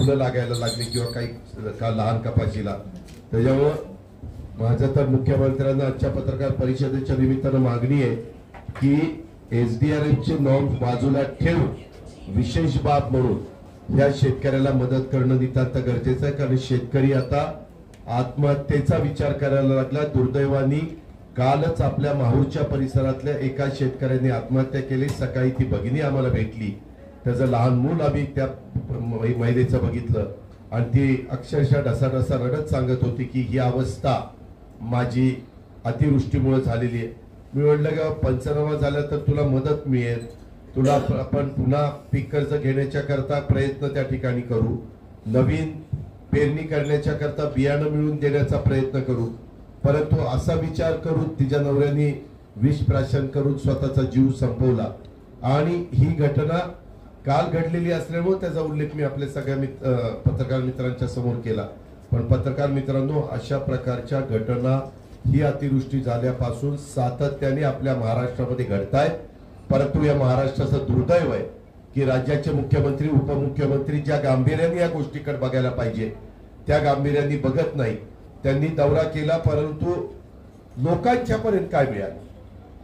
फुलं लागायला लागली किंवा काही लहान कपाशीला. त्याच्यामुळं माझं तर मुख्यमंत्र्यांना आजच्या पत्रकार परिषदेच्या निमित्तानं मागणी आहे की SDRFचे नॉर्म बाजूला ठेवून विशेष बाब म्हणून या शेतकऱ्याला मदत करणं नितांत गरजेचं आहे. कारण शेतकरी आता आत्महत्येचा विचार करायला लागला. दुर्दैवाने कालच आपल्या माहूरच्या परिसरातल्या एका शेतकऱ्याने आत्महत्या केली. सकाळी ती भगिनी आम्हाला भेटली. त्याचं लहान मूल आम्ही त्या महिलेचं बघितलं आणि ती अक्षरशः ढसाढसा रडत सांगत होती की ही अवस्था माझी अतिवृष्टीमुळे झालेली आहे. मी म्हटलं की पंचनामा झाला तर तुला मदत मिळेल, तुला आपण पुन्हा पीक कर्ज घेण्याच्या करता प्रयत्न त्या ठिकाणी करू, नवीन पेरणी करण्याच्या करता बियाणं मिळवून देण्याचा प्रयत्न करू. परंतु असा विचार करून तिच्या नवऱ्याने विष प्राशन करून स्वतःचा जीव संपवला. आणि ही घटना काल घडलेली असल्यामुळे त्याचा उल्लेख मी आपल्या सगळ्या पत्रकार मित्रांच्या समोर केला. पण पत्रकार मित्रांनो, अशा प्रकारच्या घटना ही अतिवृष्टी झाल्यापासून सातत्याने आपल्या महाराष्ट्रामध्ये घडतायत. परंतु या महाराष्ट्राचं दुर्दैव आहे की राज्याचे मुख्यमंत्री उपमुख्यमंत्री ज्या गांभीर्याने या गोष्टीकडे बघायला पाहिजे त्या गांभीर्याने बघत नाही. त्यांनी दौरा केला परंतु लोकांच्या पर्यंत काय मिळालं?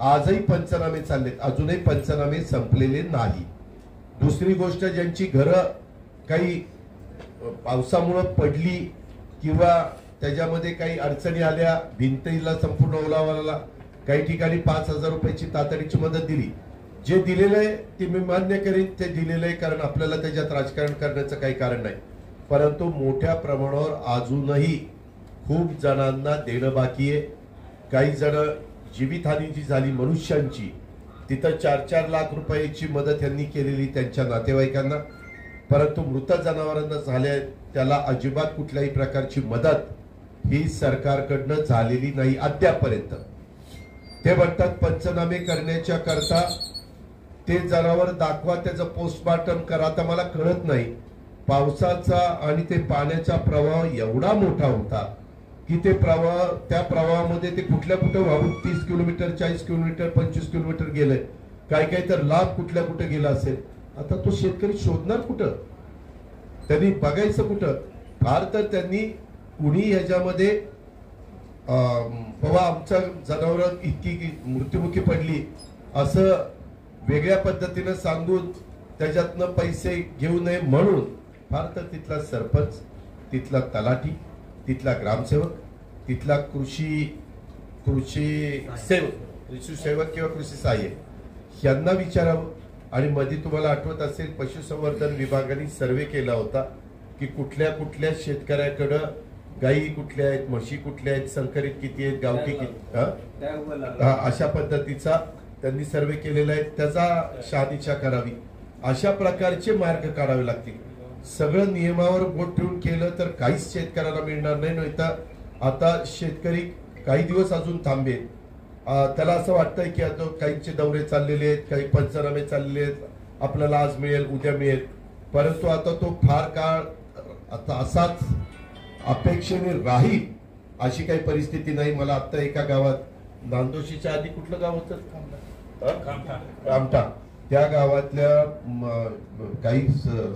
आजही पंचनामे चाललेत, अजूनही पंचनामे संपलेले नाही. दुसरी गोष्ट, ज्यांची घरं काही पावसामुळे पडली किंवा त्याच्यामध्ये काही अडचणी आल्या, भिंतीला संपूर्ण ओलावा, काही ठिकाणी 5,000 रुपयाची तातडीची मदत दिली. जे दिलेलं आहे ते मी मान्य करीन, ते दिलेलं आहे, कारण आपल्याला त्याच्यात राजकारण करण्याचं काही कारण नाही. परंतु मोठ्या प्रमाणावर अजूनही खूप जणांना देणं बाकी आहे. काही जण जीवितहानी जी झाली मनुष्यांची, तिथं 4-4 लाख रुपयाची मदत यांनी केलेली त्यांच्या नातेवाईकांना. परंतु मृत जनावरांना झाले त्याला अजिबात कुठल्याही प्रकारची मदत ही सरकारकडनं झालेली नाही अद्यापर्यंत. ते म्हणतात पंचनामे करण्याच्या करता ते जनावर दाखवा, त्याचं पोस्टमॉर्टम करा. आता मला कळत नाही, पावसाचा आणि ते पाण्याचा प्रवाह एवढा मोठा होता की ते प्रवाह, त्या प्रवाहामध्ये ते कुठल्या कुठे वाहून 30 किलोमीटर 40 किलोमीटर 25 किलोमीटर गेलंय, काही तर लांब कुठल्या कुठे गेला असेल. आता तो शेतकरी शोधणार कुठं, त्यांनी बघायचं कुठं? फार तर त्यांनी कुणी ह्याच्यामध्ये बाबा आमच्या जनावर इतकी मृत्युमुखी पडली असं वेगळ्या पद्धतीनं सांगून त्याच्यातनं पैसे घेऊ नये म्हणून फार तर तिथला सरपंच, तिथला तलाठी, तिथला ग्रामसेवक, तिथला कृषी सेवक किंवा कृषी सहाय्यक यांना विचारावं. आणि मध्ये तुम्हाला आठवत असेल पशुसंवर्धन विभागाने सर्वे केला होता की कुठल्या कुठल्या शेतकऱ्याकडं गायी कुठल्या आहेत, म्हशी कुठल्या आहेत, संकरित किती आहेत, गावठी किती, अशा पद्धतीचा त्यांनी सर्वे केलेला आहे. त्याचा शहानिशा करावी, अशा प्रकारचे मार्ग काढावे लागतील. सगळं नियमावर बोट ठेवून केलं तर काहीच शेतकऱ्याला मिळणार नाही. नाहीतर आता शेतकरी काही दिवस अजून थांबेल. त्याला असं वाटतंय की आता काहींचे दौरे चाललेले आहेत, काही पंचनामे चाललेले आहेत, आपल्याला आज मिळेल उद्या मिळेल. परंतु आता तो फार काळ आता असाच अपेक्षेने राहील अशी काही परिस्थिती नाही. मला आता एका गावात, नांदोशीच्या आधी कुठलं गाव होतं, कामठा, त्या गावातल्या काही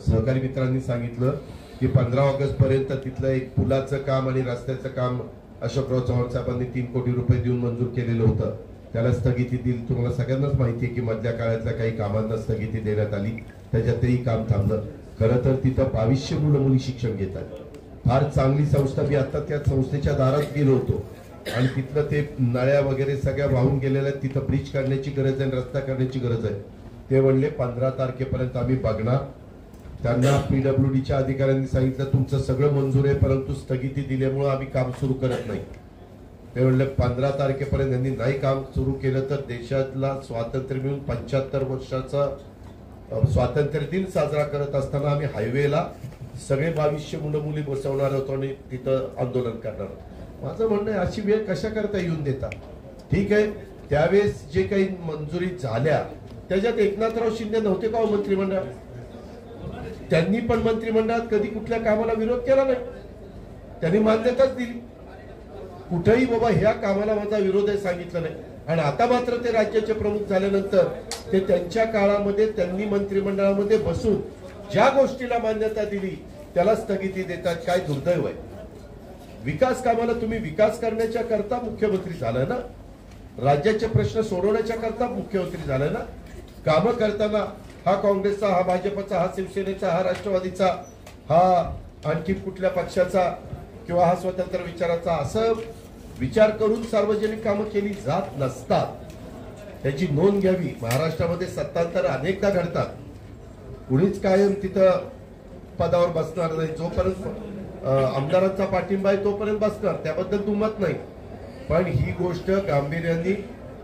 सहकारी मित्रांनी सांगितलं की 15 ऑगस्ट पर्यंत तिथलं एक पुलाचं काम आणि रस्त्याचं काम अशोकराव चव्हाण साहेबांनी 3 कोटी रुपये देऊन मंजूर केलेलं होतं. त्याला स्थगिती दिली. तुम्हाला सगळ्यांनाच माहिती आहे की मधल्या काळातल्या काही कामांना स्थगिती देण्यात आली, त्याच्यातही काम थांबलं. खरं तर तिथं 2200 मुलं मुली शिक्षण घेतात. फार चांगली संस्था. मी आता त्या संस्थेच्या दारात गेलो होतो आणि तिथलं ते नळ्या वगैरे सगळ्या वाहून गेलेल्या, तिथं ब्रिज करण्याची गरज आहे, रस्ता करण्याची गरज आहे. ते म्हणले 15 तारखेपर्यंत आम्ही बघणार. त्यांना PWDच्या अधिकाऱ्यांनी सांगितलं तुमचं सगळं मंजूर आहे परंतु स्थगिती दिल्यामुळे आम्ही काम सुरू करत नाही. ते म्हणले 15 तारखेपर्यंत यांनी नाही काम सुरू केलं तर देशातला स्वातंत्र्य मिळून 75 वर्षाचा स्वातंत्र्य दिन साजरा करत असताना आम्ही हायवेला सगळे 2200 मुलं मुली बसवणार होतो आणि तिथं आंदोलन करणार. माझं म्हणणं आहे अशी वेळ कशा करता येऊन देता? ठीक आहे, त्यावेळेस जे काही मंजुरी झाल्या त्याच्यात एकनाथराव शिंदे नव्हते का मंत्रिमंडळात? त्यांनी पण मंत्रिमंडळात कधी कुठल्या कामाला विरोध केला नाही, त्यांनी मान्यताच दिली. कुठेही बाबा ह्या कामाला माझा विरोध आहे सांगितलं नाही. आणि आता मात्र ते राज्याचे प्रमुख झाल्यानंतर ते त्यांच्या काळामध्ये त्यांनी मंत्रिमंडळामध्ये बसून ज्या गोष्टीला मान्यता दिली त्याला स्थगिती देतात. काय दुर्दैव आहे. विकास कामाला तुम्ही विकास करण्याच्या करता मुख्यमंत्री झालाय ना, राज्याचे प्रश्न सोडवण्याच्या करता मुख्यमंत्री झालाय ना. कामं करताना हा काँग्रेसचा, हा भाजपचा, हा शिवसेनेचा, हा राष्ट्रवादीचा, हा आणखी कुठल्या पक्षाचा किंवा हा स्वतंत्र विचाराचा असं विचार करून सार्वजनिक कामं केली जात नसतात. त्याची नोंद घ्यावी. महाराष्ट्रामध्ये सत्तांतर अनेकदा घडतात. कुणीच कायम तिथं पदावर बसणार नाही. जोपर्यंत आमदारांचा पाठिंबा आहे तोपर्यंत बसणार, त्याबद्दल दुमत नाही. पण ही गोष्ट गांभीर्याने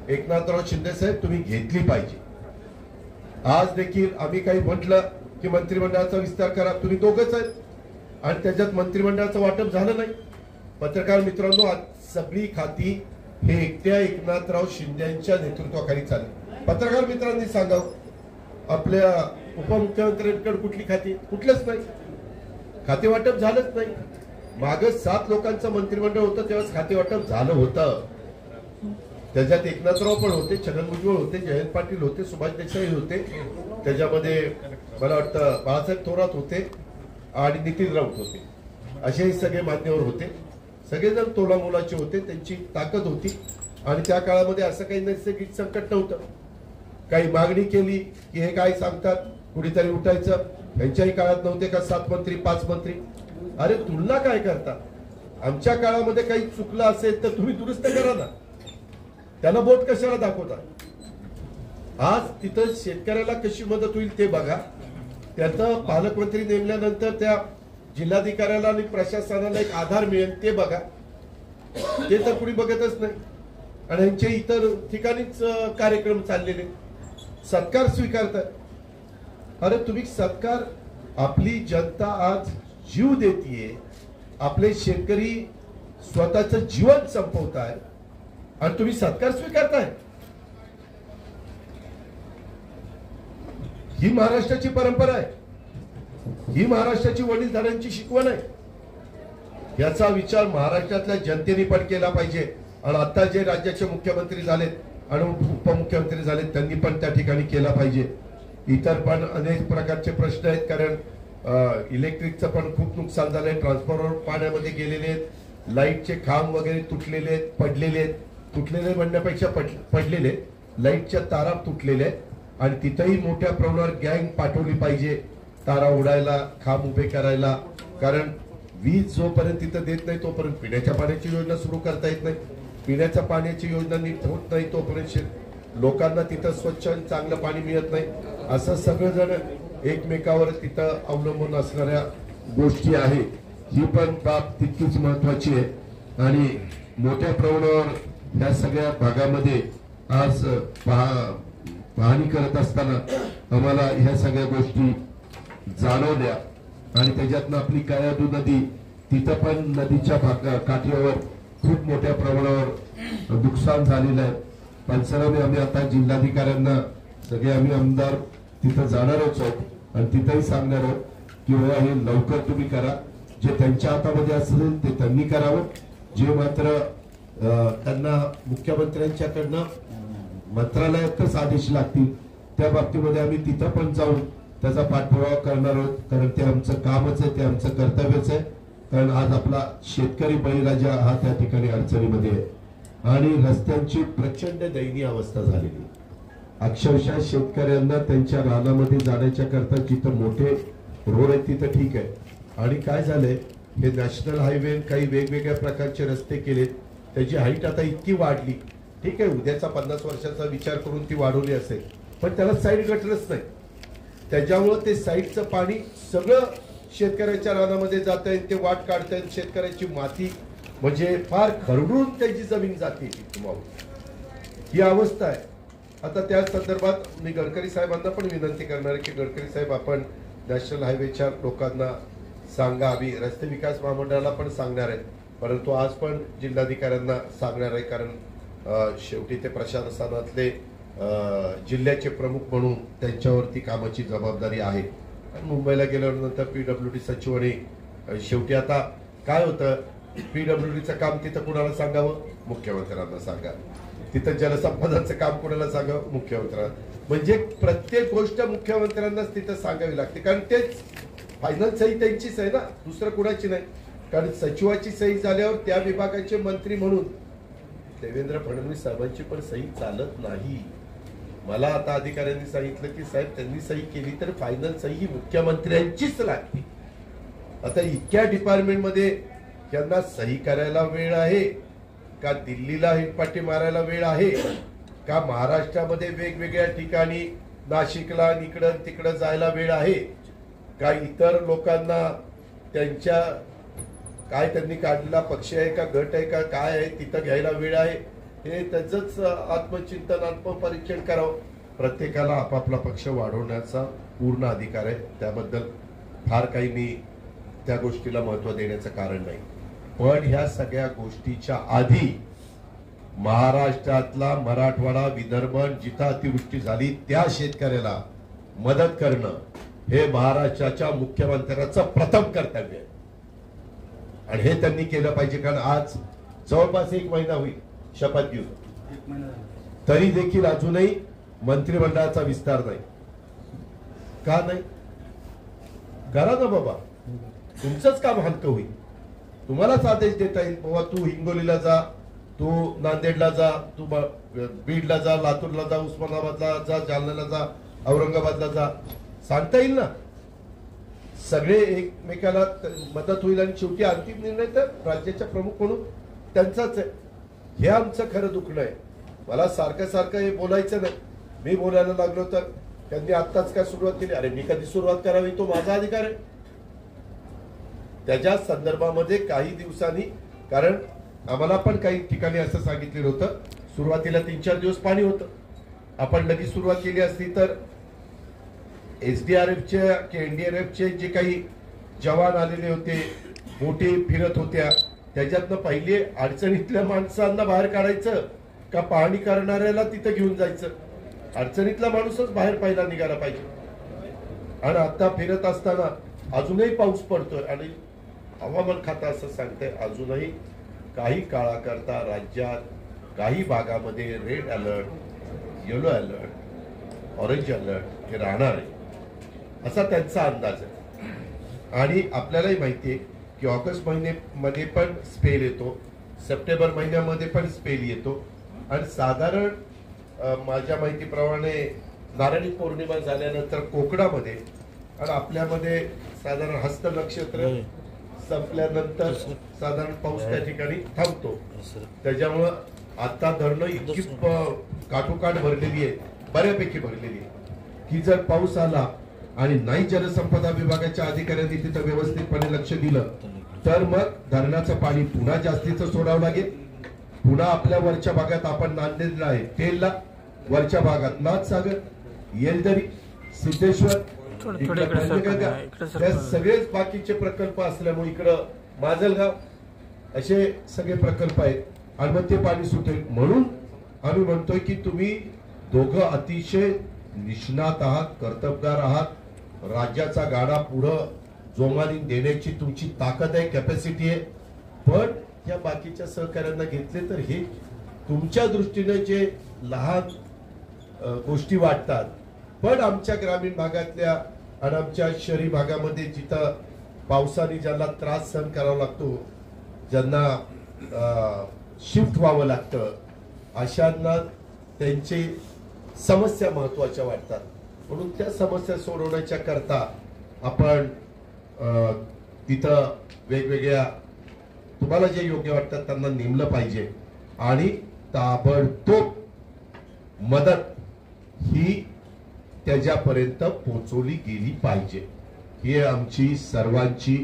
एकनाथराव शिंदे साहेब तुम्ही घेतली पाहिजे. आज देखील आम्ही काही म्हटलं की मंत्रिमंडळाचा विस्तार करा, तुम्ही दोघंच आहेत आणि त्याच्यात मंत्रिमंडळाचं वाटप झालं नाही. पत्रकार मित्रांनो, आज सगळी खाती हे एकट्या एकनाथराव शिंदेच्या नेतृत्वाखाली चालली. पत्रकार मित्रांनी सांगावं, आपल्या उपमुख्यमंत्र्यांकडे कुठली खाती? कुठलंच नाही. खाते वाटप झालंच नाही. मागे 7 लोकांचं मंत्रिमंडळ होतं तेव्हाच खाते वाटप झालं होतं. त्याच्यात एकनाथराव पण होते, छगन भुजबळ होते, जयंत पाटील होते, सुभाष देसाई होते, त्याच्यामध्ये मला वाटतं बाळासाहेब थोरात होते आणि नितीन राऊत होते. असे सगळे मान्यवर होते. सगळेजण तोलामोलाचे होते. त्यांची ताकद होती आणि त्या काळामध्ये असं काही नैसर्गिक संकट नव्हतं. काही मागणी केली की हे काय सांगतात, कुणीतरी उठायचं. यांच्याही काळात नव्हते का 7 मंत्री 5 मंत्री? अरे तुलना काय करता? आमच्या काळामध्ये काही चुकलं असेल तर तुम्ही दुरुस्त करा ना, त्याला बोट कशाला दाखवता? आज तिथं शेतकऱ्याला कशी मदत होईल ते बघा. त्याचं पालकमंत्री नेमल्यानंतर त्या जिल्हाधिकाऱ्याला आणि प्रशासनाला एक आधार मिळेल ते बघा. ते तर कुणी बघतच नाही. आणि यांचे इतर ठिकाणीच कार्यक्रम चाललेले. सत्कार स्वीकारतात. अरे तुम्ही सत्कार, आपली जनता आज जीव देतीये, आपले शेतकरी स्वतःचं जीवन संपवताय आणि तुम्ही सत्कार स्वीकारताय. ही महाराष्ट्राची परंपरा आहे. ही महाराष्ट्राची वडीलधाऱ्यांची शिकवण आहे. याचा विचार महाराष्ट्रातल्या जनतेने पण केला पाहिजे. आणि आता जे राज्याचे मुख्यमंत्री झालेत आणि उपमुख्यमंत्री झालेत त्यांनी पण त्या ठिकाणी केला पाहिजे. इतर पण अनेक प्रकारचे प्रश्न आहेत. कारण इलेक्ट्रिकचं पण खूप नुकसान झालंय. ट्रान्सफॉर्मर पाण्यामध्ये गेलेले आहेत, लाईटचे खांब वगैरे तुटलेले आहेत, पडलेले आहेत. तुटलेले म्हणण्यापेक्षा पडलेले, लाईटच्या तारा तुटलेल्या आहेत आणि तिथेही मोठ्या प्रमाणावर गँग पाठवली पाहिजे तारा उडायला, खांब उभे करायला. कारण वीज जोपर्यंत तिथं देत नाही तोपर्यंत पिण्याच्या पाण्याची योजना सुरू करता येत नाही. पिण्याच्या पाण्याची योजना नीट होत नाही तोपर्यंत लोकांना तिथं स्वच्छ आणि चांगलं पाणी मिळत नाही. असं सगळेजण एकमेकावर तिथं अवलंबून असणाऱ्या गोष्टी आहे. ही पण बाब तितकीच महत्वाची आहे. आणि मोठ्या प्रमाणावर या सगळ्या भागामध्ये आज पाहणी करत असताना आम्हाला ह्या सगळ्या गोष्टी जाणवल्या. आणि त्याच्यातनं आपली कायादू नदी, तिथं पण नदीच्या काठावर खूप मोठ्या प्रमाणावर नुकसान झालेलं आहे. पंचनामे आम्ही आता जिल्हाधिकाऱ्यांना सगळे आम्ही आमदार तिथं जाणारच आहोत आणि तिथंही सांगणार आहोत की बाबा हे लवकर तुम्ही करा. जे त्यांच्या हातामध्ये असेल ते त्यांनी करावं. जे मात्र त्यांना मुख्यमंत्र्यांच्याकडनं मंत्रालयातच आदेश लागतील त्या बाबतीमध्ये आम्ही तिथं पण जाऊन त्याचा पाठपुरावा करणार आहोत. कारण ते आमचं कामच आहे, ते आमचं कर्तव्यच आहे. कारण आज आपला शेतकरी बळीराजा हा त्या ठिकाणी अडचणीमध्ये आहे आणि रस्त्यांची प्रचंड दयनीय अवस्था झालेली. अक्षरशः शेतकऱ्यांना त्यांच्या रानामध्ये जाण्याच्या करता जिथं मोठे रोड आहेत तिथं ठीक आहे. आणि काय झालंय, हे नॅशनल हायवे काही वेगवेगळ्या प्रकारचे रस्ते केलेत. त्याची हाईट आता इतकी वाढली. ठीक आहे, उद्याचा 50 वर्षाचा विचार करून ती वाढवली असेल, पण त्याला साईड गटरच नाही. त्याच्यामुळे ते साईडचं पाणी सगळं शेतकऱ्याच्या रानामध्ये जात आहे. ते वाट काढतायत. शेतकऱ्याची माती म्हणजे फार खरडून त्याची जमीन जाते. ही अवस्था आहे. आता त्या संदर्भात मी गडकरी साहेबांना पण विनंती करणार आहे की गडकरी साहेब, आपण नॅशनल हायवेच्या लोकांना सांगा. आम्ही रस्ते विकास महामंडळाला पण सांगणार आहे, परंतु आज पण जिल्हाधिकाऱ्यांना सांगणार आहे. कारण शेवटी ते प्रशासनातले जिल्ह्याचे प्रमुख म्हणून त्यांच्यावरती कामाची जबाबदारी आहे. मुंबईला गेल्यानंतर पीडब्ल्यूडी सचिव आणि शेवटी आता काय होतं, पीडब्ल्यूडीचं काम तिथं कुणाला सांगावं? मुख्यमंत्र्यांना सांगा. तिथं जलसंपदाचं काम कुणाला सांगावं? मुख्यमंत्र्यांना. म्हणजे प्रत्येक गोष्ट मुख्यमंत्र्यांनाच तिथं सांगावी लागते. कारण तेच फायनल सही त्यांचीच आहे ना, दुसरं कुणाची नाही. कारण सचिवाची सही झाल्यावर त्या विभागाचे मंत्री म्हणून देवेंद्र फडणवीस साहेबांची पण सही चालत नाही. मला आता अधिकाऱ्यांनी सांगितलं की साहेब त्यांनी सही केली तर फायनल सही ही मुख्यमंत्र्यांचीच लागते. आता इतक्या डिपार्टमेंटमध्ये यांना सही करायला वेळ आहे का, दिल्लीला हेलपाटे मारायला वेळ आहे का, महाराष्ट्रामध्ये वेगवेगळ्या ठिकाणी नाशिकला इकडं तिकडं जायला वेळ आहे का, इतर लोकांना त्यांच्या काय त्यांनी काढलेला पक्ष आहे का गट आहे का काय आहे तिथं घ्यायला वेळ आहे. हे त्याचंच आत्मचिंतन आत्मपरीक्षण करावं. प्रत्येकाला आपापला पक्ष वाढवण्याचा पूर्ण अधिकार आहे, त्याबद्दल फार काही मी त्या गोष्टीला महत्व देण्याचं कारण नाही. पण ह्या सगळ्या गोष्टीच्या आधी महाराष्ट्रातला मराठवाडा विदर्भ जिथं अतिवृष्टी झाली त्या शेतकऱ्याला मदत करणं हे महाराष्ट्राच्या मुख्यमंत्र्यांचं प्रथम कर्तव्य आहे आणि हे त्यांनी केलं पाहिजे. कारण आज जवळपास 1 महिना होईल शपथ घेऊन, तरी देखील अजूनही मंत्रिमंडळाचा विस्तार नाही. का नाही? करा ना बाबा, तुमचंच काम हलकं होईल. तुम्हालाच आदेश देता येईल बाबा तू हिंगोलीला जा, तू नांदेडला जा, तू बीडला जा, लातूरला जा, उस्मानाबादला जा, जालन्याला जा, औरंगाबादला जा, सांगता येईल ना. सगळे एकमेकाला मदत होईल आणि शेवटी अंतिम निर्णय तर राज्याच्या प्रमुख म्हणून त्यांचाच आहे. हे आमचं खरं दुखणं आहे. मला सारखं सारखं हे बोलायचं नाही. मी बोलायला लागलो तर त्यांनी आत्ताच काय सुरुवात केली, अरे मी कधी सुरुवात करावी तो माझा अधिकार आहे. त्याच्या संदर्भामध्ये काही दिवसांनी, कारण आम्हाला पण काही ठिकाणी असं सांगितलेलं होतं सुरुवातीला 3-4 दिवस पाणी होतं, आपण लगेच सुरुवात केली असती तर एसडीआरएफचे एनडीआरएफचे जे काही जवान आलेले होते, बोटी फिरत होत्या, त्याच्यातनं पहिले अडचणीतल्या माणसांना बाहेर काढायचं का पाहणी करणाऱ्याला तिथं घेऊन जायचं. अडचणीतला माणूसच बाहेर पहिला निघाला पाहिजे. आणि आता फिरत असताना अजूनही पाऊस पडतोय आणि हवामान खातं असं सांगतंय अजूनही काही काळाकरता राज्यात काही भागामध्ये red alert, yellow alert, orange alert हे राहणार आहे असा त्यांचा अंदाज आहे. आणि आपल्यालाही माहिती आहे की ऑगस्ट महिन्यामध्ये पण स्पेल येतो, सप्टेंबर महिन्यामध्ये पण स्पेल येतो आणि साधारण माझ्या माहितीप्रमाणे नारळी पौर्णिमा झाल्यानंतर कोकणामध्ये आणि आपल्यामध्ये साधारण हस्त नक्षत्र संपल्यानंतर साधारण पाऊस त्या ठिकाणी थांबतो. त्याच्यामुळं आता धरणं इतकी काठोकाठ भरलेली आहे, बऱ्यापैकी भरलेली आहे की जर पाऊस आला आणि नाही जलसंपदा विभागाच्या अधिकाऱ्यांनी तिथं व्यवस्थितपणे लक्ष दिलं तर मग धरणाचं पाणी पुन्हा जास्तीचं सोडावं लागेल. पुन्हा आपल्या वरच्या भागात आपण नांदेडला आहे, तेलला, वरच्या भागात नाथसागर, येलदरी, सिद्धेश्वर, सगळेच बाकीचे प्रकल्प असल्यामुळे इकडं माजलगाव असे सगळे प्रकल्प आहेत आणि मग ते पाणी सुटेल. म्हणून आम्ही म्हणतोय की तुम्ही दोघं अतिशय निष्णात आहात, कर्तबगार आहात. राज्याचा गाडा पुढं जोमाने देण्याची तुमची ताकद आहे, कॅपॅसिटी आहे. पण या बाकीच्या सहकार्यांना घेतले तर हे तुमच्या दृष्टीने जे लहान गोष्टी वाटतात, पण आमच्या ग्रामीण भागातल्या आणि आमच्या शहरी भागामध्ये जिथं पावसाने ज्यांना त्रास सहन करावा लागतो, ज्यांना शिफ्ट व्हावं लागतं, अशांना त्यांची समस्या महत्वाच्या वाटतात. म्हणून त्या समस्या सोडवण्याच्या करता आपण तिथं वेगवेगळ्या तुम्हाला जे योग्य वाटतात त्यांना नेमलं पाहिजे आणि ताबडतोब मदत ही त्याच्यापर्यंत पोहोचवली गेली पाहिजे. ही आमची सर्वांची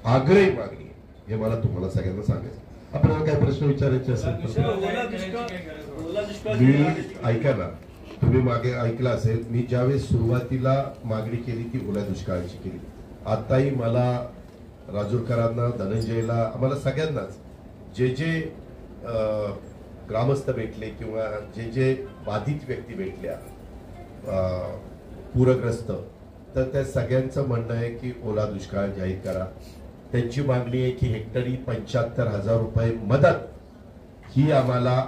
आग्रही मागणी आहे. हे मला तुम्हाला सगळ्यांना सांगायचं. आपल्याला काय प्रश्न विचारायचे असेल तर मी ऐका ना, तुम्ही मागे ऐकलं असेल मी ज्यावेळेस सुरुवातीला मागणी केली ती ओल्या दुष्काळाची केली. आताही मला राजूरकरांना, धनंजयला, आम्हाला सगळ्यांनाच जे जे ग्रामस्थ भेटले किंवा जे जे बाधित व्यक्ती भेटल्या पूरग्रस्त, तर त्या सगळ्यांचं म्हणणं आहे की ओला दुष्काळ जाहीर करा. त्यांची मागणी आहे की हेक्टरी 75,000 रुपये मदत ही आम्हाला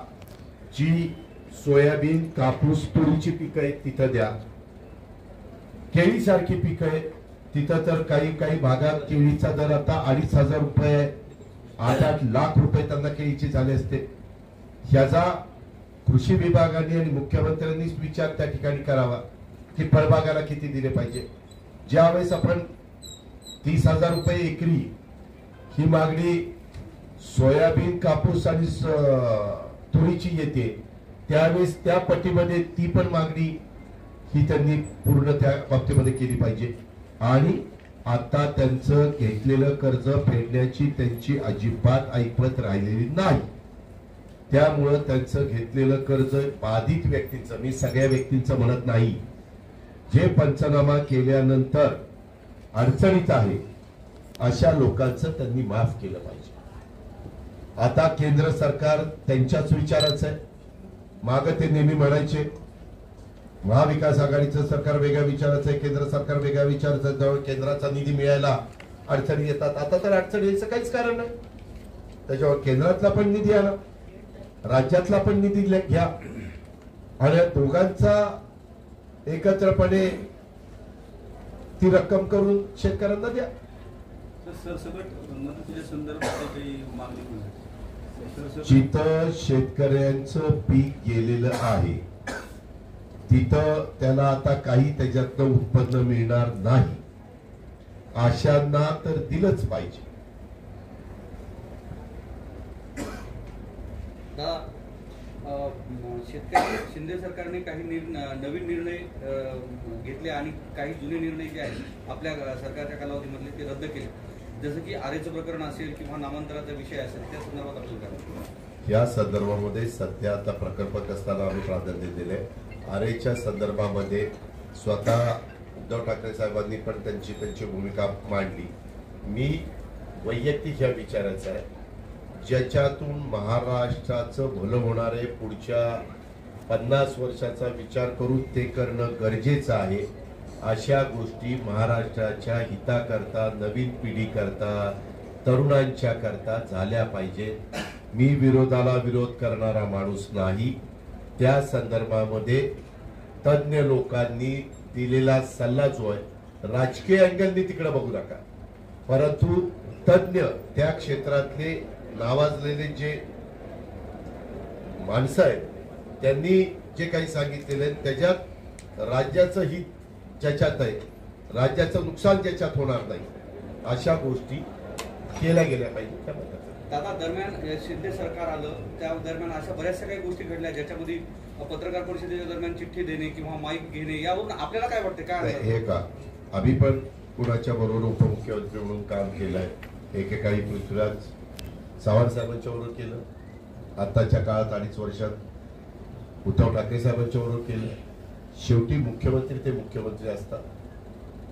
जी सोयाबीन, कापूस, तुरीची पिकं आहेत तिथं द्या. केळीसारखी पिकं आहेत तिथं तर काही भागात केळीचा दर आता 2,500 रुपये आहे. 8-8 लाख रुपये त्यांना केळीचे झाले असते. ह्याचा कृषी विभागाने आणि मुख्यमंत्र्यांनीच विचार त्या ठिकाणी करावा की फळबागाला किती दिले पाहिजे. ज्यावेळेस आपण 30,000 रुपये एकरी ही मागणी सोयाबीन, कापूस आणि तुरीची येते, त्यावेळेस त्या पट्टीमध्ये ती पण मागणी ही त्यांनी पूर्ण त्या बाबतीमध्ये केली पाहिजे. आणि आता त्यांचं घेतलेलं कर्ज फेडण्याची त्यांची अजिबात ऐपत राहिलेली नाही. त्यामुळं त्यांचं घेतलेलं कर्ज बाधित व्यक्तींचं, मी सगळ्या व्यक्तींचं म्हणत नाही, जे पंचनामा केल्यानंतर अडचणीत आहे अशा लोकांचं त्यांनी माफ केलं पाहिजे. आता केंद्र सरकार त्यांच्याच विचाराचं आहे. मागं ते नेहमी म्हणायचे महाविकास आघाडीचं सरकार वेगळ्या विचाराचं आहे, केंद्र सरकार वेगळ्या विचाराचं आहे, जवळ केंद्राचा निधी मिळायला अडचणी येतात. आता तर अडचणी यायचं काहीच कारण नाही. त्याच्यावर केंद्रातला पण निधी आला, राज्यातला पण निधी घ्या आणि दोघांचा एकत्रपणे ती रक्कम करून शेतकऱ्यांना द्या. जिथं शेतकऱ्यांचं पीक गेलेलं आहे तिथं त्याला आता काही त्याच्यातनं उत्पन्न मिळणार नाही, अशांना तर दिलंच पाहिजे. शेतकरी शिंदे सरकारने काही नवीन निर्णय घेतले आणि काही जुने निर्णय जे आहेत आपल्या सरकारच्या कालावधीमधले ते रद्द केले, जसं की आरेचं प्रकरण असेल किंवा नामांतराचा विषय असेल, त्या संदर्भात आपण काय? या संदर्भामध्ये सध्या आता प्रकल्प असताना आम्ही प्राधान्य दिले. आरेच्या संदर्भामध्ये स्वतः उद्धव ठाकरे साहेबांनी पण त्यांची भूमिका मांडली. मी वैयक्तिक ह्या विचाराचा आहे, ज्याच्यातून महाराष्ट्राचं भलं होणार आहे, पुढच्या 50 वर्षाचा विचार करून ते करणं गरजेचं आहे. अशा गोष्टी महाराष्ट्राच्या हिताकरता, नवीन पिढीकरता, तरुणांच्या करता झाल्या पाहिजेत. मी विरोधाला विरोध करणारा माणूस नाही. त्या संदर्भामध्ये तज्ञ लोकांनी दिलेला सल्ला जो आहे, राजकीय अँगलनी तिकडे बघू नका, परंतु तज्ञ त्या क्षेत्रातले नावाजलेले जे माणसं आहेत त्यांनी जे काही सांगितलेलं आहे त्याच्यात राज्याचं हित ज्याच्यात आहे, राज्याचं नुकसान ज्याच्यात होणार नाही, अशा गोष्टी केल्या गेल्या पाहिजे. दादा, दरम्यान शिंदे सरकार आलं त्या दरम्यान अशा बऱ्याचशा काही गोष्टी घडल्या ज्याच्यामध्ये पत्रकार परिषदेच्या दरम्यान चिठ्ठी देणे किंवा माईक घेणे, यावरून आपल्याला काय वाटतं? काय हे का आम्ही पण कुणाच्या बरोबर उपमुख्यमंत्री म्हणून काम केलंय. एकेकाळी पृथ्वीराज चव्हाण साहेबांच्या बरोबर केलं, आताच्या काळात 2.5 वर्षात उद्धव ठाकरे साहेबांच्या बरोबर केलं. शेवटी मुख्यमंत्री ते मुख्यमंत्री असतात.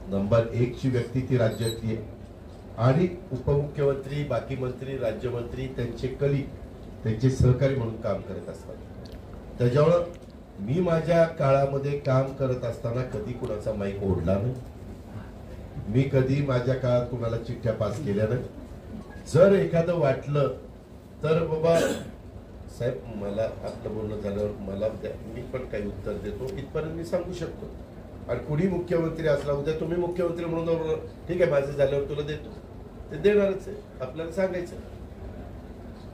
नंबर 1 ची व्यक्ती ती राज्यातली आहे आणि उपमुख्यमंत्री, बाकी मंत्री, राज्यमंत्री त्यांचे कलीग, त्यांचे सहकारी म्हणून काम करत असतात. त्याच्यामुळं मी माझ्या काळामध्ये काम करत असताना कधी कुणाचा माईक ओढला नाही. मी कधी माझ्या काळात कुणाला चिठ्ठ्या पास केल्या नाही. जर एखादं वाटलं तर बाबा साहेब मला आपलं बोलणं झाल्यावर मला द्या, मी पण काही उत्तर देतो, इथपर्यंत मी सांगू शकतो. आणि कुणी मुख्यमंत्री असला, उद्या तुम्ही मुख्यमंत्री म्हणून ठीक आहे माझं झाल्यावर तुला देतो, ते देणारच आहे. आपल्याला सांगायचं,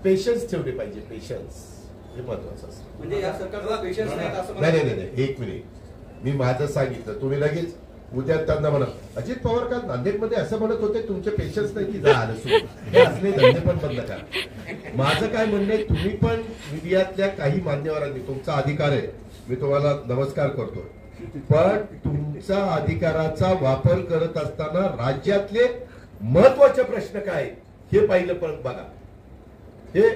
पेशन्स ठेवले पाहिजे. पेशन्स हे महत्वाचं असतं. म्हणजे या सरकारला पेशन्स नाही असं नाही, 1 मिनिट, मी माझं सांगितलं, तुम्ही लगेच उद्या त्यांना म्हणा अजित पवार काल नांदेडमध्ये असं म्हणत होते, तुमचे पेशन्स नाही की झालं सुरू, हे असले धंदे पण बंद करा. माझं काय म्हणणं आहे, तुम्ही पण मीडियातल्या काही मान्यवरांनी, तुमचा अधिकार आहे, मी तुम्हाला नमस्कार करतो, पण तुमचा अधिकाराचा वापर करत असताना राज्यातले महत्वाचे प्रश्न काय हे पाहिलं पण बघा. हे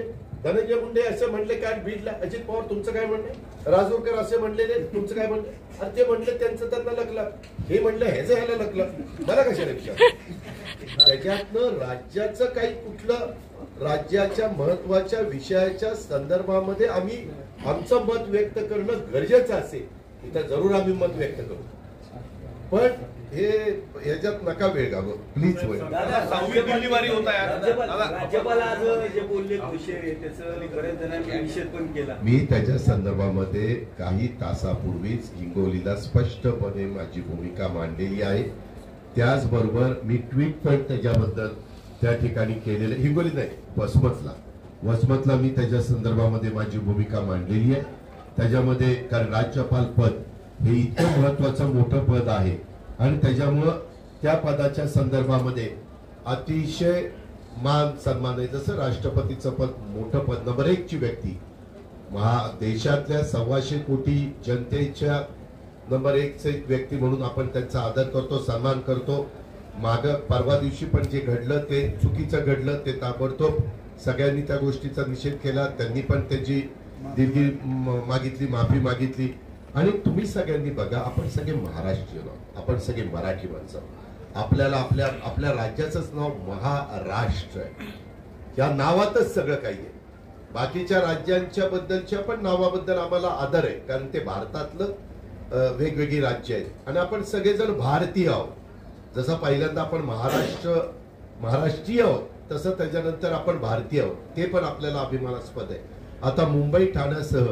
धनंजय मुंडे असं म्हणले काय बीडला, अजित पवार तुमचं काय म्हणणे, राजूरकर असे म्हणलेले तुमचं काय म्हणणे, अरे ते म्हणले त्यांचं त्यांना लकलं, हे म्हणलं ह्याचं ह्याला लकलं, मला कशाला विचार. त्याच्यातनं राज्याचं काही कुठलं राज्याच्या महत्वाच्या विषयाच्या संदर्भामध्ये आम्ही आमचं मत व्यक्त करणं गरजेचं असेल तर जरूर आम्ही मत व्यक्त करू, पण हे याच्यात नका वेळ घालू प्लीज. राज्यपाल आज जे बोलले विषय त्याचं बऱ्याच जणांनी निषेध पण केला. मी त्याच्या संदर्भामध्ये काही तासापूर्वीच हिंगोलीला स्पष्टपणे माझी भूमिका मांडलेली आहे. त्याचबरोबर मी ट्विट पण त्याच्याबद्दल त्या ठिकाणी केलेलं, हिंगोली नाही, वसमतला मी त्याच्या संदर्भामध्ये माझी भूमिका मांडलेली आहे. त्याच्यामध्ये कारण राज्यपाल पद हे इतकं महत्वाचं मोठं पद आहे आणि त्याच्यामुळं त्या पदाच्या संदर्भामध्ये अतिशय मान सन्मान आहे. जसं राष्ट्रपतीचं पद मोठं पद, नंबर 1 ची व्यक्ती, देशातल्या 1.25 कोटी जनतेच्या नंबर 1 चे व्यक्ती म्हणून आपण त्यांचा आदर करतो, सन्मान करतो. माग परवा दिवशी पण जे घडलं ते चुकीचं घडलं, ते ताबडतोब सगळ्यांनी त्या गोष्टीचा निषेध केला. त्यांनी पण त्याची दिलगिरी मागितली, माफी मागितली. आणि तुम्ही सगळ्यांनी बघा, आपण सगळे महाराष्ट्रीयन आहोत, आपण सगळे मराठी माणसं, आपल्याला आपल्या राज्याचंच नाव महाराष्ट्र आहे. या नावातच सगळं काही आहे. बाकीच्या राज्यांच्या बद्दलच्या पण नावाबद्दल आम्हाला आदर आहे, कारण ते भारतातलं वेगवेगळी राज्य आहेत आणि आपण सगळेजण भारतीय आहोत. जसं पहिल्यांदा आपण महाराष्ट्रीय आहोत, तसं त्याच्यानंतर आपण भारतीय आहोत, ते पण आपल्याला अभिमानास्पद आहे. आता मुंबई ठाण्यासह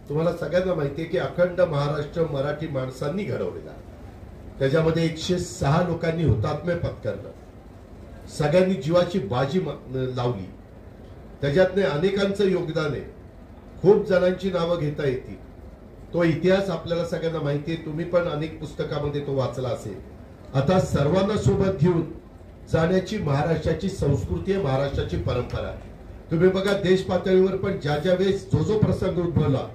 तुम्हाला सगळ्यांना माहिती आहे की अखंड महाराष्ट्र मराठी माणसांनी घडवलेला. त्याच्यामध्ये 106 लोकांनी हुतात्म्य पत्करलं, सगळ्यांनी जीवाची बाजी लावली. त्याच्यातले अनेकांचं योगदान आहे, खूप जणांची नावं घेता येतील. तो इतिहास आपल्याला सगळ्यांना माहिती आहे, तुम्ही पण अनेक पुस्तकामध्ये तो वाचला असेल. आता सर्वांना सोबत घेऊन जाण्याची महाराष्ट्राची संस्कृती आहे, महाराष्ट्राची परंपरा आहे. तुम्ही बघा, देश पातळीवर पण ज्या वेळेस जो प्रसंग उद्भवला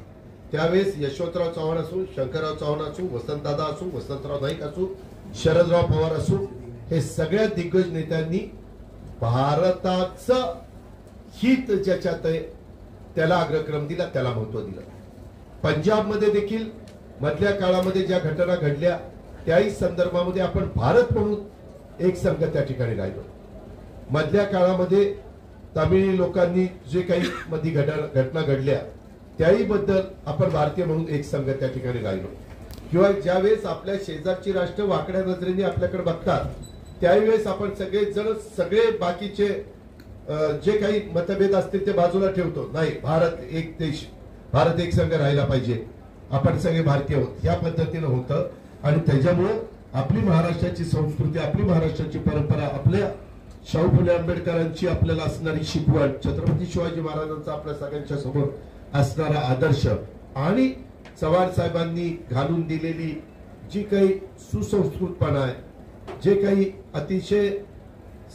त्यावेळेस यशवंतराव चव्हाण असू, शंकरराव चव्हाण असू, वसंतदादा असू, वसंतराव नाईक असू, शरदराव पवार असू, हे सगळ्या दिग्गज नेत्यांनी भारताचं हित ज्याच्यात आहे त्याला अग्रक्रम दिला, त्याला महत्व दिलं. पंजाबमध्ये देखील मधल्या काळामध्ये ज्या घटना घडल्या त्याही संदर्भामध्ये आपण भारत म्हणून एक संघ त्या ठिकाणी राहिलो. मधल्या काळामध्ये तामिळी लोकांनी जे काही मध्ये घटना घडल्या त्याही बद्दल आपण भारतीय म्हणून एक संघ त्या ठिकाणी राहिलो. किंवा ज्या वेळेस आपल्या शेजारची राष्ट्र वाकड्या नजरेने आपल्याकडे बघतात त्यावेळेस आपण सगळे बाकीचे जे काही मतभेद असतील ते बाजूला ठेवतो. नाही, भारत एक देश, भारत एक संघ राहायला पाहिजे, आपण सगळे भारतीय आहोत, या पद्धतीनं होतं. आणि त्याच्यामुळं आपली महाराष्ट्राची संस्कृती, आपली महाराष्ट्राची परंपरा, आपल्या शाहू फुले आंबेडकरांची आपल्याला असणारी शिकवण, छत्रपती शिवाजी महाराजांचा आपल्या सगळ्यांच्या समोर असणारा आदर्श आणि चव्हाण साहेबांनी घालून दिलेली जी काही सुसंस्कृतपणा आहे, जे काही अतिशय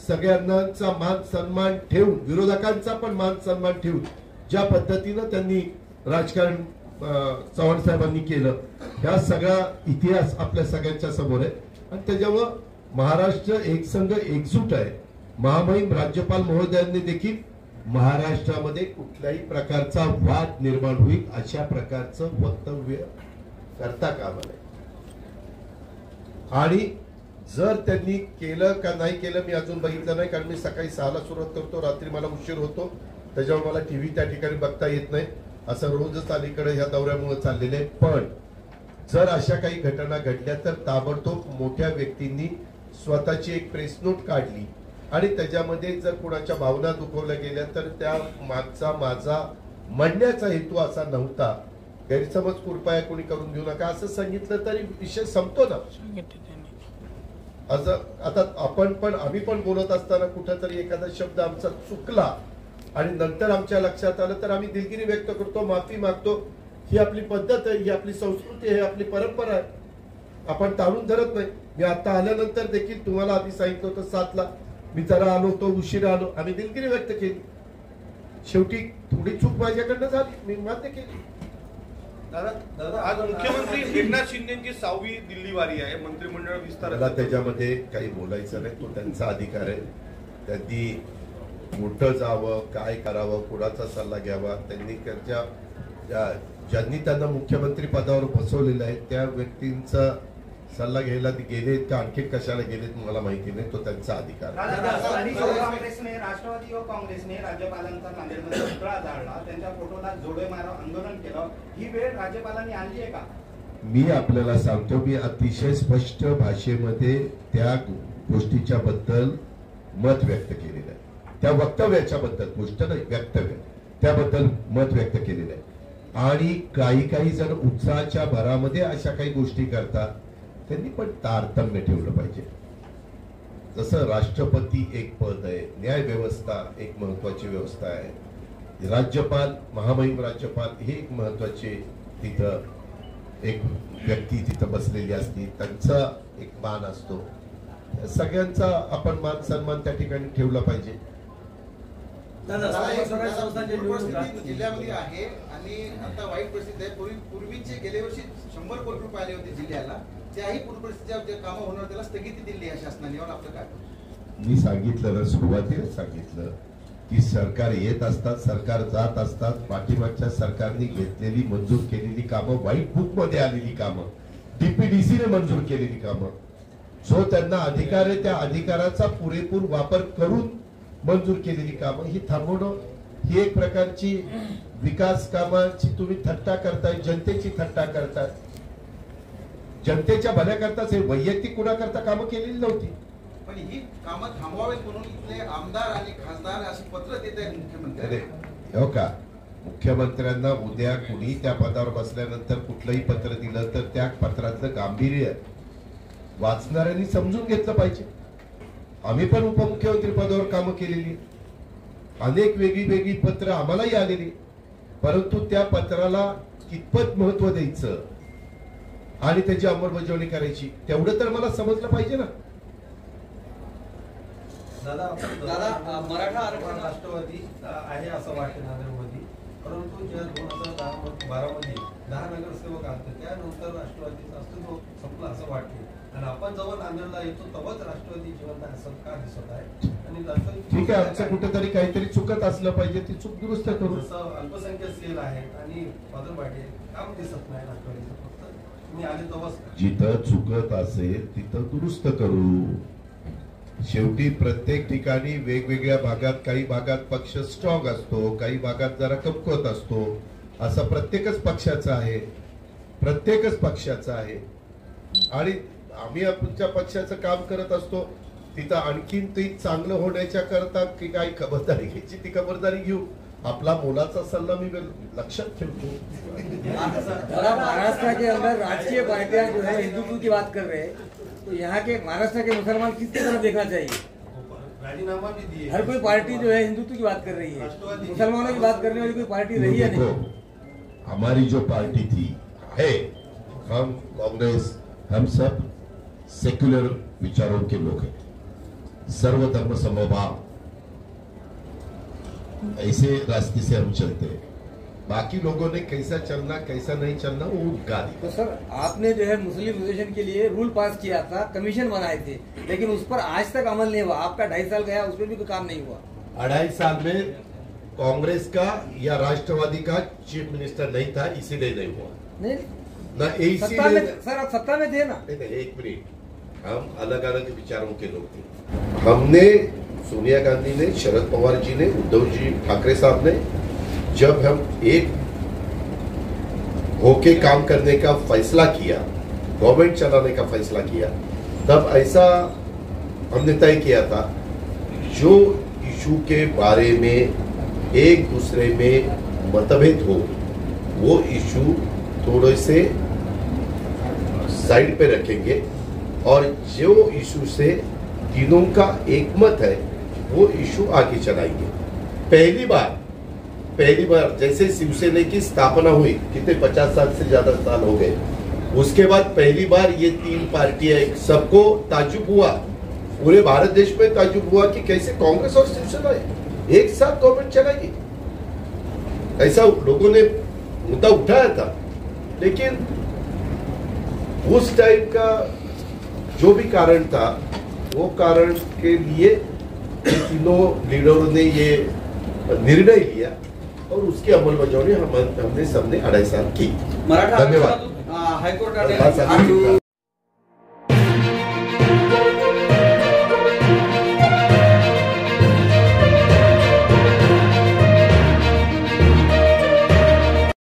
सगळ्यांचा मान सन्मान ठेवून, विरोधकांचा पण मान सन्मान ठेवून ज्या पद्धतीनं त्यांनी राजकारण चव्हाण साहेबांनी केलं, ह्या सगळा इतिहास आपल्या सगळ्यांच्या समोर आहे. आणि त्याच्यामुळं महाराष्ट्र एक संघ एकजूट आहे. महामहिम राज्यपाल महोदयांनी देखील महाराष्ट्रामध्ये कुठल्याही प्रकारचा वाद निर्माण होईल अशा प्रकारचं वक्तव्य करता कामा नये. आणि जर त्यांनी केलं का नाही केलं मी अजून बघितलं नाही, कारण मी सकाळी 6ला सुरुवात करतो, रात्री मला उशीर होतो, त्याच्यामुळे मला टीव्ही त्या ठिकाणी बघता येत नाही. असं रोजच अलीकडे ह्या दौऱ्यामुळे चाललेलं आहे. पण जर अशा काही घटना घडल्या तर ताबडतोब मोठ्या व्यक्तींनी स्वतःची एक प्रेस नोट काढली आणि त्याच्यामध्ये जर कुणाच्या भावना दुखवल्या गेल्या तर त्या मागचा माझा म्हणण्याचा हेतू असा नव्हता, गैरसमज कृपया कोणी करून घेऊ नका असं सांगितलं तरी विषय संपतो ना. असं आता आम्ही पण बोलत असताना कुठेतरी एखादा शब्द आमचा चुकला आणि नंतर आमच्या लक्षात आलं तर आम्ही दिलगिरी व्यक्त करतो, माफी मागतो. ही आपली पद्धत आहे, ही आपली संस्कृती आहे, आपली परंपरा आहे, आपण टाळून धरत नाही. मी आता आल्यानंतर देखील तुम्हाला आधी सांगितलं होतं 7ला, मी जरा आलो होतो, उशिरा आलो, आम्ही दिलगिरी व्यक्त केली. शेवटी थोडी चूक माझ्याकडनं झाली, मी मान्य केली. दादा आज मुख्यमंत्री एकनाथ शिंदेची 6वी दिल्ली वारी आहे, मंत्रिमंडळ विस्तार. त्याच्यामध्ये काही बोलायचं नाही, तो त्यांचा अधिकार आहे. त्यांनी कुठं जावं, काय करावं, कुणाचा सल्ला घ्यावा, त्यांनी ज्यांनी त्यांना मुख्यमंत्री पदावर बसवलेलं आहे त्या व्यक्तींचा सल्ला घ्यायला गेलेत का आणखी कशाला गेलेत मला माहिती नाही, तो त्यांचा अधिकार. काँग्रेसने, राष्ट्रवादी व काँग्रेसने राज्यपालांचा नांदेडमध्ये पुतळा जाळला, त्यांच्या फोटोला जोडे मारा आंदोलन केलं. ही वेळ राज्यपालांनी आणली आहे का? मी आपल्याला सांगतो, मी अतिशय स्पष्ट भाषेमध्ये त्या गोष्टीच्या बद्दल मत व्यक्त केलेलं आहे. त्या वक्तव्याच्या बद्दल, गोष्ट नाही वक्तव्य, त्याबद्दल मत व्यक्त केलेलं आहे. आणि काही जण उत्साहाच्या भरामध्ये अशा काही गोष्टी करतात, त्यांनी पण तारतम्य ठेवलं पाहिजे. जसं राष्ट्रपती एक पद आहे, न्याय व्यवस्था एक महत्वाची व्यवस्था आहे, राज्यपाल महामहिम राज्यपाल हे एक महत्वाचे तिथं एक व्यक्ती तिथं बसलेली असते, त्यांचा एक मान असतो. सगळ्यांचा आपण मान सन्मान त्या ठिकाणी ठेवला पाहिजे. परिस्थिती जिल्ह्यामध्ये आहे आणि आता वाईट परिस्थिती आहे. पूर्वीचे गेल्या वर्षी 100 कोटी रुपये आले होते जिल्ह्याला, त्याही पूर परिस्थितीच्या जे कामं होणार त्याला स्थगिती दिली आहे शासनाने. यावर आपलं काय? मी सांगितलं ना, सुरुवातीला सांगितलं की सरकार येत असतात, सरकार जात असतात. पाठीमागच्या सरकारने घेतलेली मंजूर केलेली कामं, व्हाईट बुक मध्ये आलेली कामं, डीपीडीसीने मंजूर केलेली कामं, जो त्यांना अधिकार आहे त्या अधिकाराचा पुरेपूर वापर करून मंजूर केलेली कामं ही थांबवणं ही एक प्रकारची विकास कामाची तुम्ही थट्टा करताय, जनतेची थट्टा करताय. जनतेच्या भल्याकरताच हे वैयक्तिक कुणाकरता कामं केलेली नव्हती. पण ही कामं थांबवावीत म्हणून इथले आमदार आणि खासदार असे पत्र देत आहेत मुख्यमंत्री. हो का, मुख्यमंत्र्यांना उद्या कुणी त्या पदावर बसल्यानंतर कुठलंही पत्र दिलं तर त्या पत्रातलं गांभीर्य वाचणाऱ्यांनी समजून घेतलं पाहिजे. आम्ही पण उपमुख्यमंत्री पदावर कामं केलेली, अनेक वेगळी पत्र आम्हालाही आलेली, परंतु त्या पत्राला कितपत महत्व द्यायचं आणि त्याची अंमलबजावणी करायची तेवढं तर मला समजलं पाहिजे ना. दादा, मराठा आरक्षण राष्ट्रवादी आहे असं वाटतं नांदेडमध्ये, परंतु ज्या 2012 मध्ये 10 नगरसेवक आले त्यानंतर राष्ट्रवादीचं अस्तित्व संपलं असं वाटते. आणि आपण जेव्हा नांदेडला येतो तेव्हाच राष्ट्रवादी जिवंत आहे असं का दिसत आहे. आणि ठीक आहे, आमचं कुठेतरी काहीतरी चुकत असलं पाहिजे, ती चूक दुरुस्त करू. जसं अल्पसंख्याक सेल आहेत आणि फादर पाटील काम दिसत नाही राष्ट्रवादीचं, फक्त तुम्ही आले तेव्हाच. जिथं चुकत असेल तिथं दुरुस्त करू. शेवटी प्रत्येक ठिकाणी वेगवेगळ्या भागात, काही भागात पक्ष स्ट्रॉंग असतो, काही भागात जरा कमकुवत असतो. असं प्रत्येकच पक्षाचं आहे, प्रत्येकच पक्षाचं आहे. आणि आम्ही आमच्या पक्षाचं काम करत असतो, तिथं आणखीन ते चांगलं होण्याच्या करता की काही खबरदारी घ्यायची ती खबरदारी घेऊ. आपला मोलाचा सल्ला मी लक्षात ठेवतो. महाराष्ट्र के अंदर राजकीय पार्टियां जो है हिंदुत्व की बात कर रहे हैं, तो यहाँ के महाराष्ट्र के मुसलमान किसकी तरफ देखना चाहिए? राजीनामा भी दिए, हर कोई पार्टी जो है हिंदुत्व की बात कर रही है, मुसलमानों की बात करने वाली कोई पार्टी रही है नहीं. हमारी जो पार्टी थी है, हम कांग्रेस, हम सब सेक्युलर विचारों के लोग हैं, सर्व धर्म समभाव, ऐसे रास्ते से हम चलते हैं. बाकी लोगों ने कैसा चलना कैसा नहीं चलना वो उनका. तो सर, आपने जो है मुस्लिम रिजर्वेशन के लिए रूल पास किया था, कमीशन बनाए थे, लेकिन उस पर आज तक अमल नहीं हुआ. आपका 2.5 साल गया, उसमें भी कोई काम नहीं हुआ. 2.5 साल में कांग्रेस का या राष्ट्रवादी का चीफ मिनिस्टर नहीं था, इसीलिए नहीं हुआ. नहीं, ना सत्ता में सर, आप सत्ता में थे ना. नहीं, एक मिनट, हम अलग अलग विचारों के लोग थे. हमने, सोनिया गांधी ने, शरद पवार जी ने, उद्धव जी ठाकरे साहब ने, जब हम एक होके काम करने का फैसला किया, गवर्नमेंट चलाने का फैसला किया, तब ऐसा हमने तय किया था जो इशू के बारे में एक दूसरे में मतभेद हो वो इशू थोड़े से साइड पे रखेंगे और जो इशू से तीनों का एकमत है वो इशू आगे चलाएंगे. पहली बार जैसे शिवसेना की स्थापना हुई, कितने 50 साल से ज्यादा साल हो गए, उसके बाद पहली बार ये 3 पार्टियां, सबको ताज्जुब हुआ, पूरे भारत देश में ताज्जुब हुआ कि कैसे कांग्रेस और शिवसेना एक साथ गवर्नमेंट चलाएगी. ऐसा लोगों ने मुद्दा उठाया था, लेकिन उस टाइम का जो भी कारण था वो कारण के लिए तीनों लीडरों ने ये निर्णय लिया और उसकी अंमलबजावणी हमने सबने 2.5 साल की. मराठा धन्यवाद. हाईकोर्टाने